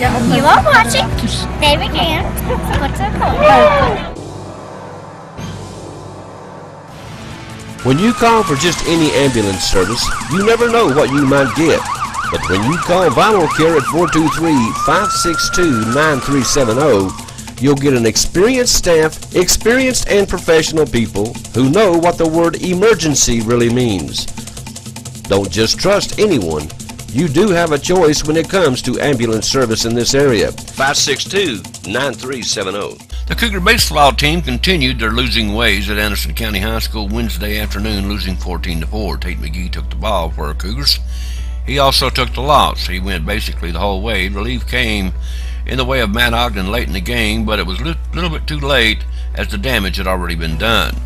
You are watching. There we go. What's up? When you call for just any ambulance service, you never know what you might get. But when you call Vital Care at 423-562-9370, you'll get an experienced staff, experienced and professional people who know what the word emergency really means. Don't just trust anyone. You do have a choice when it comes to ambulance service in this area. 562-9370. The Cougar baseball team continued their losing ways at Anderson County High School Wednesday afternoon, losing 14-4. Tate McGee took the ball for our Cougars. He also took the loss. He went basically the whole way. Relief came in the way of Matt Ogden late in the game, but it was a little bit too late as the damage had already been done.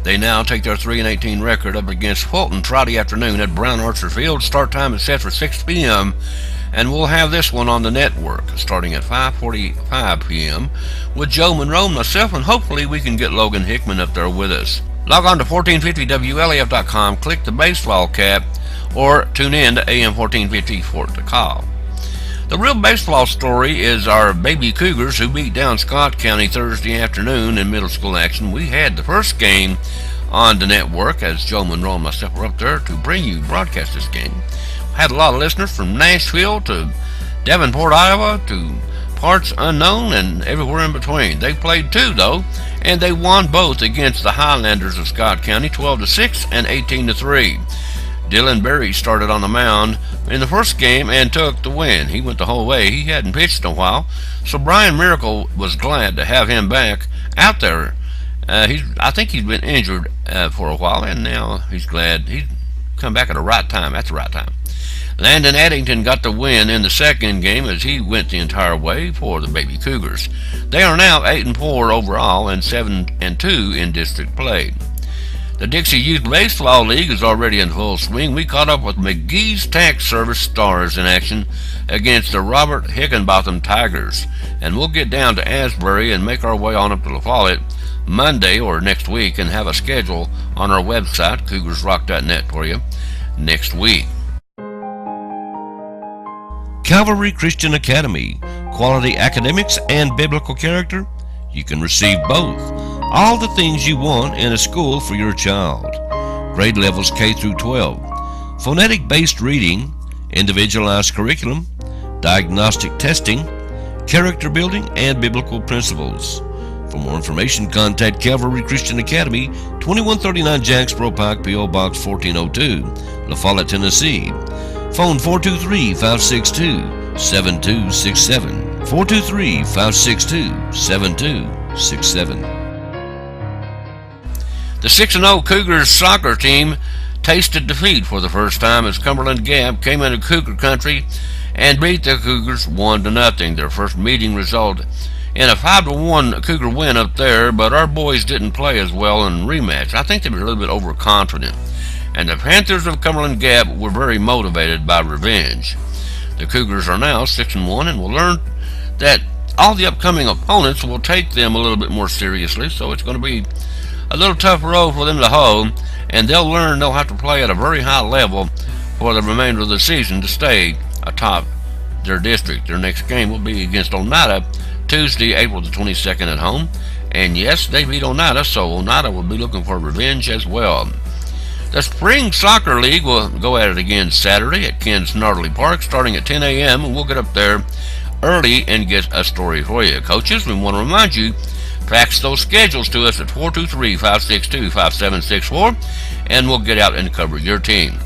They now take their 3-18 record up against Fulton Friday afternoon at Brown Archer Field. Start time is set for 6 p.m., and we'll have this one on the network starting at 5:45 p.m. with Joe Monroe, myself, and hopefully we can get Logan Hickman up there with us. Log on to 1450WLAF.com, click the baseball cap, or tune in to AM 1450 for the call. The real baseball story is our baby Cougars who beat down Scott County Thursday afternoon in middle school action. We had the first game on the network as Joe Monroe and myself were up there to broadcast this game. Had a lot of listeners from Nashville to Davenport, Iowa to parts unknown and everywhere in between. They played two though, and they won both against the Highlanders of Scott County 12-6 and 18-3. Dylan Berry started on the mound in the first game and took the win. He went the whole way. He hadn't pitched in a while, so Brian Miracle was glad to have him back out there. I think he's been injured for a while, and now he's glad he's come back at the right time. Landon Addington got the win in the second game as he went the entire way for the baby Cougars. They are now 8-4 overall and 7-2 in district play. The Dixie Youth Baseball League is already in full swing. We caught up with McGee's Tax Service Stars in action against the Robert Higginbotham Tigers. And we'll get down to Asbury and make our way on up to La Follette Monday or next week and have a schedule on our website, cougarsrock.net, for you next week. Calvary Christian Academy, quality academics and biblical character. You can receive both. All the things you want in a school for your child. Grade levels K through 12. Phonetic-based reading, individualized curriculum, diagnostic testing, character building, and biblical principles. For more information, contact Calvary Christian Academy, 2139 Jacksboro Pike, P.O. Box 1402, La Follette, Tennessee. Phone 423-562-7267. 423-562-7267. The 6-0 Cougars soccer team tasted defeat for the first time as Cumberland Gap came into Cougar country and beat the Cougars 1-0. Their first meeting resulted in a 5-1 Cougar win up there, but our boys didn't play as well in rematch. I think they were a little bit overconfident, and the Panthers of Cumberland Gap were very motivated by revenge. The Cougars are now 6-1 and will learn that all the upcoming opponents will take them a little bit more seriously, so it's going to be a little tough road for them to hold, and they'll learn they'll have to play at a very high level for the remainder of the season to stay atop their district. Their next game will be against Oneida Tuesday, April the 22nd at home, and yes, they beat Oneida, so Oneida will be looking for revenge as well. The Spring Soccer League will go at it again Saturday at Ken's Gnarly Park starting at 10 a.m. and we'll get up there early and get a story for you. Coaches, we want to remind you, fax those schedules to us at 423-562-5764 and we'll get out and cover your team.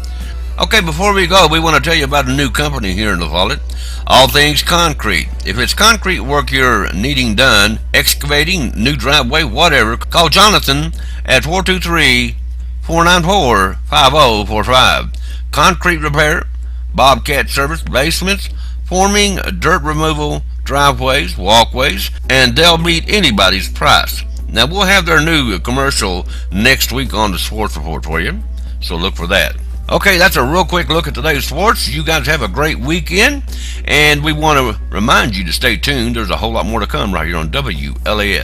Okay, before we go, we want to tell you about a new company here in La Follette, All Things Concrete. If it's concrete work you're needing done, excavating, new driveway, whatever, call Jonathan at 423-494-5045. Concrete repair, bobcat service, basements, forming, dirt removal, driveways, walkways, and they'll meet anybody's price. Now, we'll have their new commercial next week on the Sports Report for you, so look for that. Okay, that's a real quick look at today's sports. You guys have a great weekend, and we want to remind you to stay tuned. There's a whole lot more to come right here on WLAF.